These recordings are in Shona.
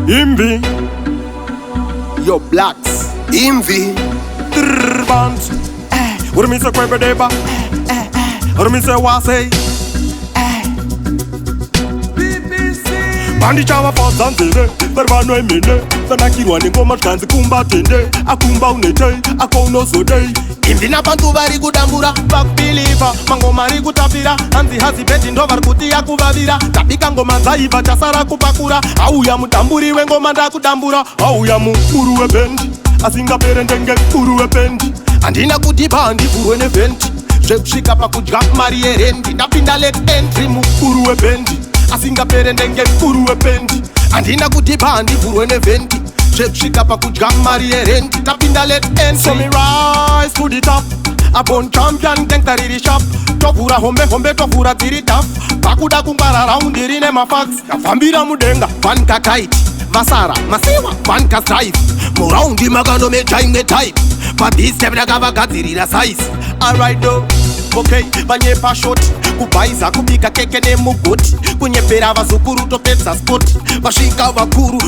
Imvi, Yo blacks, imvi. band. What me say Kwebede ba? What me say wase? PBC. Bandi chawa for Zanzibar, Berbano emine. Zanakirwa ni ngoma tkanzi kumba tende. Akumba unete, akono sodei. Imvi na bantu vari kudambura Bakupiliva, mangoma ri kutapira. Hanzi hazi beti ndo vari kuti yakuvavira. Tabika ngoma nzaiva chasara kupakura. Auya mutamburi wengoma ndakudambura. Auya mukuru weBand, asingapere ndenge mukuru weBand. andina kuti bandi vurwe neventi zvekusvika pakudya mari yerendi ndapinda late entry Mukuru weBand, asingapere ndenge mukuru weBand andina kuti bandi vurwe neventi zvekusvika pakudya mari yerendi ndapinda late entry. so me rise to the top. A born champion, think that it is sharp. Tovura hombe hombe tovura dziri tough. Pakuda kungwara raundi rine mafax. Yafambira mudenga, vanka kite vasara masiwa vanka strive muraundi makando mechaimwe type pabhisi ndakavagadzirira size. alright though. Okay, vanyepa short. kubhaiza kubika keke nemugoti kunyepera vazukuru topedza spoti vasvika vakuru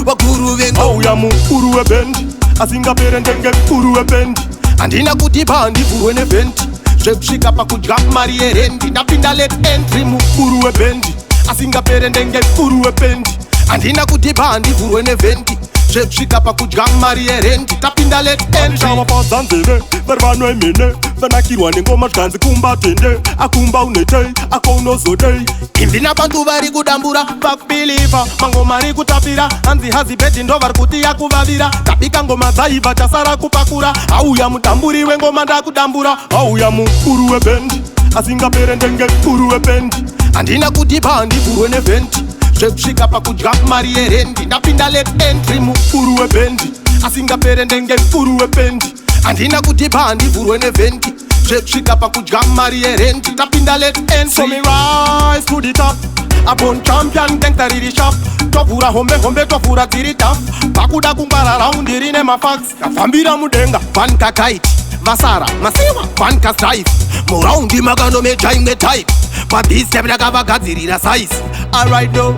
vengo. Auya mukuru weBand, asingapere ndenge mukuru weBand. handina kuti bandi vurwe neventi zvekusvika pakudya mari yerendi ndapinda late entry Mukuru weBand, asingapere ndenge mukuru weBand handina kuti bandi vurwe neventi zvekusvika pakudya mari yerendi ndapinda late entry. chava for Zanzibar, Berbano emine. Zanakirwa ni ngoma tkanzi kumba tende. Akumba unete, akono sodei. imvi na bantu vari kudambura Bakupiliva, mangoma ri kutapira. Hanzi hazi beti ndo vari kuti yakuvavira. Tabika ngoma nzaiva chasara kupakura. Auya mutamburi wengoma ndakudambura. Auya mukuru weBand, asingapere ndenge mukuru weBand. handina kuti bandi vurwe neventi zvekusvika pakudya mari yerendi ndapinda late entry Mukuru weBand, asingapere ndenge mukuru weBand handina kuti bandi vurwe neventi zvekusvika pakudya mari yerendi ndapinda late so me entry. rise to the top. A born champion, think that it is sharp. Tovura hombe hombe tovura dziri tough. Pakuda kungwara raundi rine mafax. Yafambira mudenga, vanka kite vasara masiwa vanka strive muraundi makando mechaimwe type pabhisi ndakavagadzirira size. alright though.